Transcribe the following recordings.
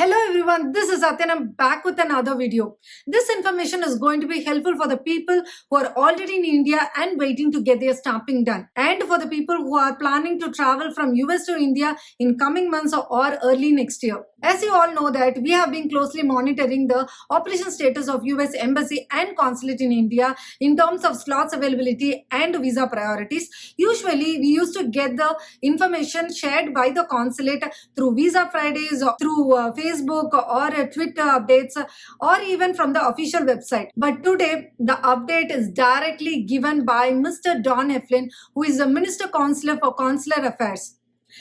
Hello everyone, this is Atyan. I'm back with another video. This information is going to be helpful for the people who are already in India and waiting to get their stamping done, and for the people who are planning to travel from US to India in coming months or early next year. As you all know that we have been closely monitoring the operation status of US Embassy and Consulate in India in terms of slots availability and visa priorities. Usually we used to get the information shared by the consulate through Visa Fridays or through Facebook or Twitter updates or even from the official website. But today the update is directly given by Mr. Don Eflin, who is the Minister Consular for Consular Affairs.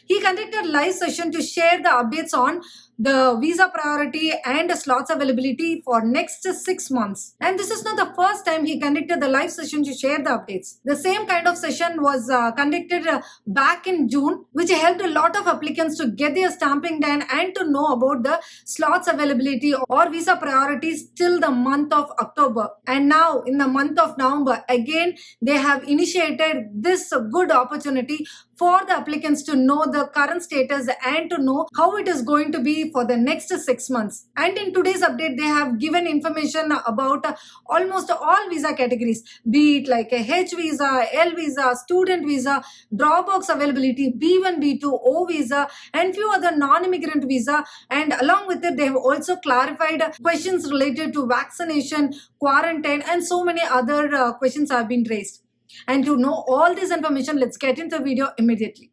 He conducted a live session to share the updates on the visa priority and slots availability for next 6 months. And this is not the first time he conducted the live session to share the updates. The same kind of session was conducted back in June, which helped a lot of applicants to get their stamping done and to know about the slots availability or visa priorities till the month of October. And now in the month of November, again, they have initiated this good opportunity for the applicants to know the current status and to know how it is going to be for the next 6 months. And in today's update, they have given information about almost all visa categories, be it like a H visa, L visa, student visa, dropbox availability, B1, B2, O visa, and few other non-immigrant visa. And along with it, they have also clarified questions related to vaccination, quarantine, and so many other questions have been raised. And to know all this information, let's get into the video immediately.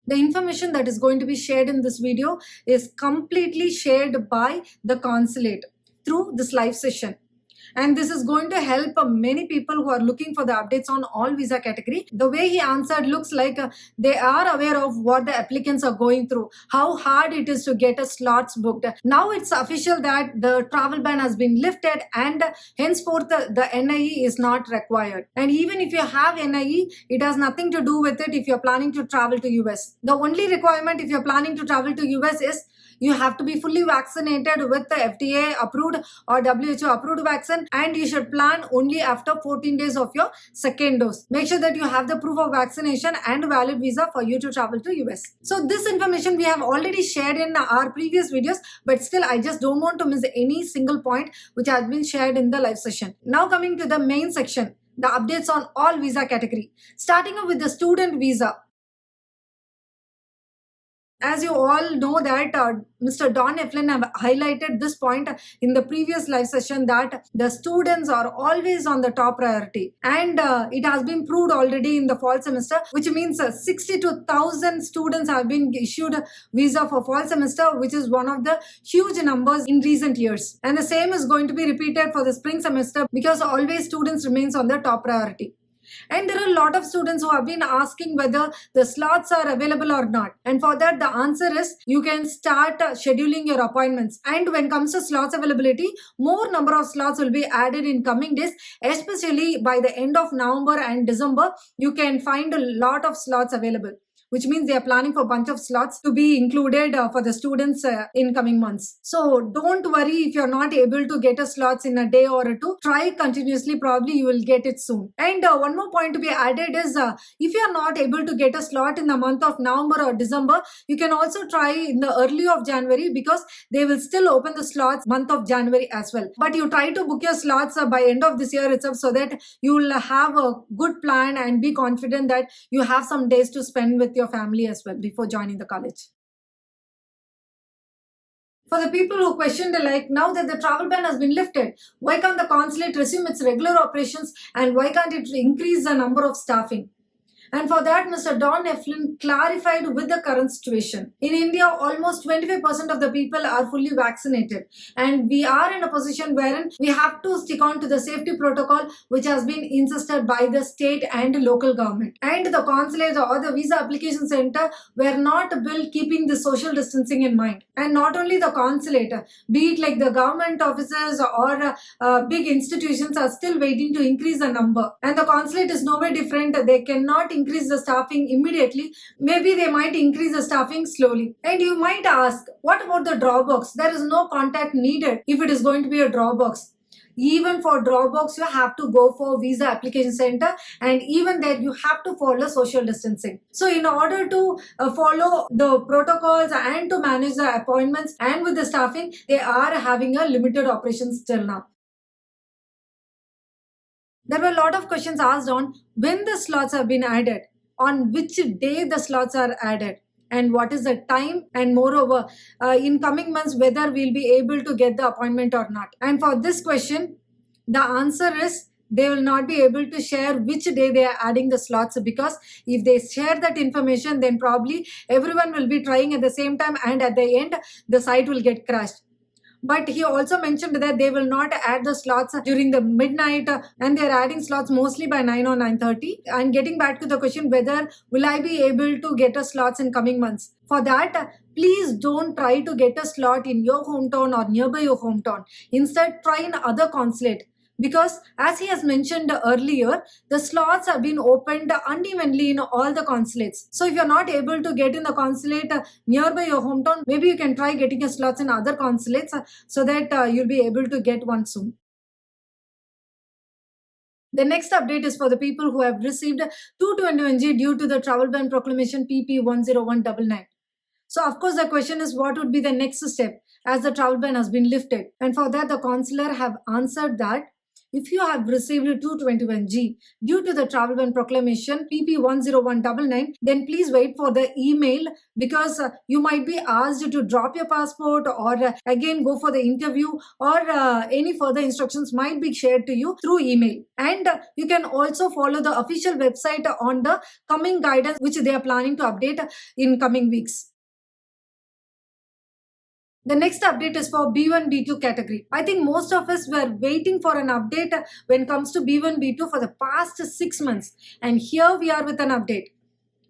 The information that is going to be shared in this video is completely shared by the consulate through this live session. And this is going to help many people who are looking for the updates on all visa category. The way he answered looks like they are aware of what the applicants are going through, how hard it is to get a slots booked. Now it's official that the travel ban has been lifted and henceforth the NIE is not required. And even if you have NIE, it has nothing to do with it if you're planning to travel to US. The only requirement if you're planning to travel to US is you have to be fully vaccinated with the FDA approved or WHO approved vaccine, and you should plan only after 14 days of your second dose. Make sure that you have the proof of vaccination and valid visa for you to travel to US. So this information we have already shared in our previous videos, but still I just don't want to miss any single point which has been shared in the live session. Now coming to the main section, the updates on all visa category. Starting up with the student visa. As you all know that Mr. Don Eflin have highlighted this point in the previous live session that the students are always on the top priority, and it has been proved already in the fall semester, which means 62,000 students have been issued visa for fall semester, which is one of the huge numbers in recent years. And the same is going to be repeated for the spring semester because always students remains on the top priority. And there are a lot of students who have been asking whether the slots are available or not. And for that, the answer is you can start scheduling your appointments. And when it comes to slots availability, more number of slots will be added in coming days, especially by the end of November and December. You can find a lot of slots available, which means they are planning for a bunch of slots to be included for the students in coming months. So don't worry if you're not able to get a slots in a day or two. Try continuously, probably you will get it soon. And one more point to be added is if you're not able to get a slot in the month of November or December, you can also try in the early of January because they will still open the slots month of January as well. But you try to book your slots by end of this year itself so that you will have a good plan and be confident that you have some days to spend with your family as well before joining the college. For the people who questioned like, now that the travel ban has been lifted, why can't the consulate resume its regular operations and why can't it increase the number of staffing? And for that, Mr. Don Eflin clarified with the current situation. In India, almost 25% of the people are fully vaccinated. And we are in a position wherein we have to stick on to the safety protocol which has been insisted by the state and local government. And the consulate or the visa application center were not built keeping the social distancing in mind. And not only the consulate, be it like the government offices or big institutions are still waiting to increase the number. And the consulate is nowhere different. They cannot increase the staffing immediately. Maybe they might increase the staffing slowly. And you might ask, what about the Dropbox? There is no contact needed if it is going to be a Dropbox. Even for Dropbox, you have to go for Visa Application Center, and even there you have to follow social distancing. So in order to follow the protocols and to manage the appointments and with the staffing, they are having a limited operations till now. There were a lot of questions asked on when the slots have been added, on which day the slots are added, and what is the time, and moreover, in coming months, whether we'll be able to get the appointment or not. And for this question, the answer is they will not be able to share which day they are adding the slots, because if they share that information, then probably everyone will be trying at the same time, and at the end, the site will get crashed. But he also mentioned that they will not add the slots during the midnight, and they're adding slots mostly by 9 or 9:30. And getting back to the question, whether will I be able to get a slots in coming months? For that, please don't try to get a slot in your hometown or nearby your hometown. Instead, try in other consulate, because as he has mentioned earlier, the slots have been opened unevenly in all the consulates. So if you're not able to get in the consulate nearby your hometown, maybe you can try getting a slots in other consulates so that you'll be able to get one soon. The next update is for the people who have received 221G due to the travel ban proclamation PP 10199. So of course the question is, what would be the next step as the travel ban has been lifted? And for that, the consular have answered that if you have received 221G due to the travel ban proclamation PP 10199, then please wait for the email, because you might be asked to drop your passport or again go for the interview, or any further instructions might be shared to you through email. And you can also follow the official website on the coming guidance which they are planning to update in coming weeks. The next update is for B1, B2 category. I think most of us were waiting for an update when it comes to B1, B2 for the past 6 months. And here we are with an update.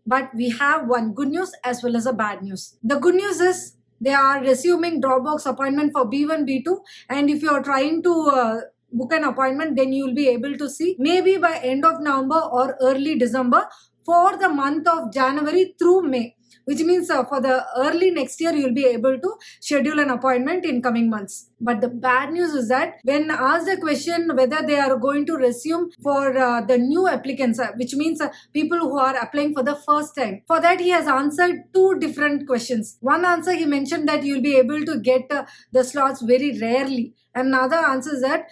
But we have one good news as well as a bad news. The good news is they are resuming Dropbox appointment for B1, B2. And if you are trying to book an appointment, then you will be able to see maybe by end of November or early December for the month of January through May, which means for the early next year, you'll be able to schedule an appointment in coming months. But the bad news is that when asked the question whether they are going to resume for the new applicants, which means people who are applying for the first time, for that he has answered two different questions. One answer, he mentioned that you'll be able to get the slots very rarely. Another answer is that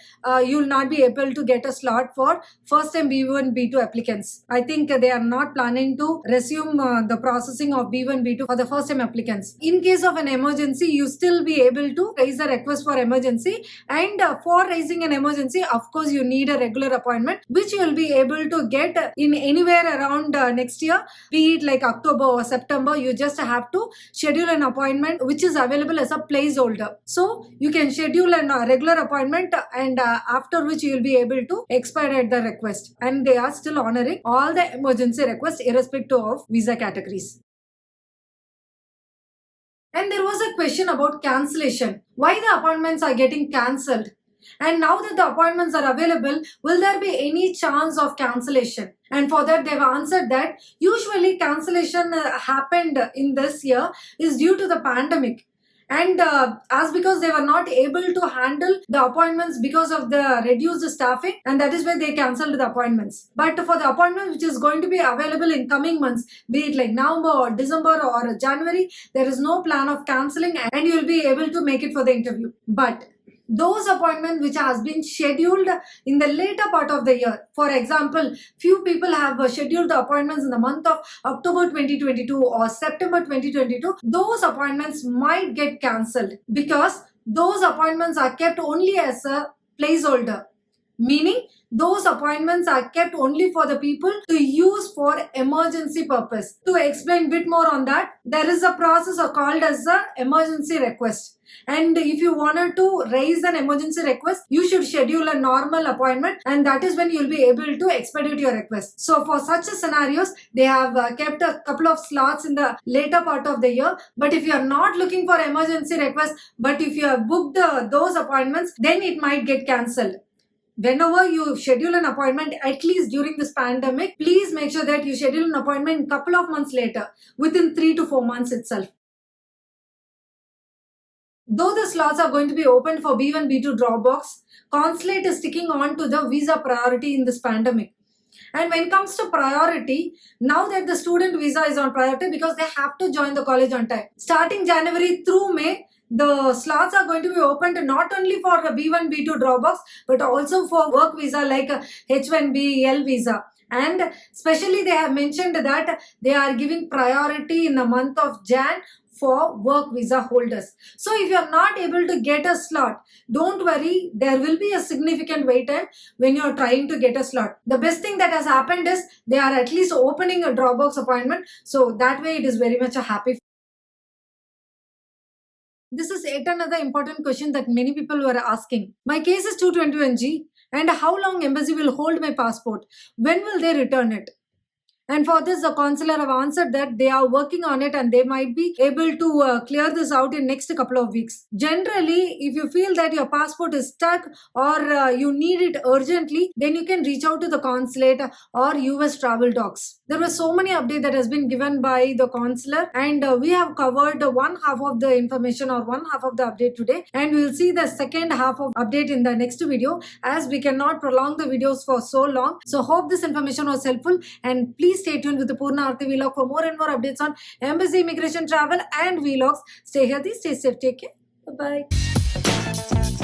you will not be able to get a slot for first time B1, B2 applicants. I think they are not planning to resume the processing of B1, B2 for the first time applicants. In case of an emergency, you still be able to raise a request for emergency, and for raising an emergency, of course, you need a regular appointment, which you will be able to get in anywhere around next year, be it like October or September. You just have to schedule an appointment which is available as a placeholder. So you can schedule a regular appointment, and after which you will be able to expedite the request, and they are still honoring all the emergency requests irrespective of visa categories. And there was a question about cancellation. Why the appointments are getting cancelled? And now that the appointments are available, will there be any chance of cancellation? And for that, they've answered that usually cancellation happened in this year is due to the pandemic. And as because they were not able to handle the appointments because of the reduced staffing, and that is why they cancelled the appointments. But for the appointment which is going to be available in coming months, be it like November or December or January, there is no plan of cancelling, and you will be able to make it for the interview. But those appointments which has been scheduled in the later part of the year, for example, few people have scheduled the appointments in the month of October 2022 or September 2022, those appointments might get cancelled, because those appointments are kept only as a placeholder, meaning those appointments are kept only for the people to use for emergency purpose. To explain a bit more on that, there is a process called as a emergency request. And if you wanted to raise an emergency request, you should schedule a normal appointment, and that is when you'll be able to expedite your request. So for such scenarios, they have kept a couple of slots in the later part of the year. But if you are not looking for emergency request, but if you have booked those appointments, then it might get cancelled. Whenever you schedule an appointment, at least during this pandemic, please make sure that you schedule an appointment a couple of months later, within 3 to 4 months itself. Though the slots are going to be open for B1, B2 Dropbox, Consulate is sticking on to the visa priority in this pandemic. And when it comes to priority, now that the student visa is on priority because they have to join the college on time. Starting January through May, the slots are going to be opened not only for the B1, B2 Dropbox, but also for work visa like H1B, L visa. And especially they have mentioned that they are giving priority in the month of Jan for work visa holders. So if you are not able to get a slot, don't worry, there will be a significant wait time when you are trying to get a slot. The best thing that has happened is they are at least opening a Dropbox appointment, so that way it is very much a happy. This is yet another important question that many people were asking. My case is 221G, and how long embassy will hold my passport? When will they return it? And for this, the consular have answered that they are working on it and they might be able to clear this out in next couple of weeks. Generally, if you feel that your passport is stuck or you need it urgently, then you can reach out to the consulate or US travel docs. There were so many updates that has been given by the consular, and we have covered one half of the information or one half of the update today, and we will see the second half of update in the next video, as we cannot prolong the videos for so long. So hope this information was helpful, and please stay tuned with the Purna Aarti Vlog for more and more updates on embassy, immigration, travel and vlogs. Stay healthy, stay safe, take care. Bye-bye.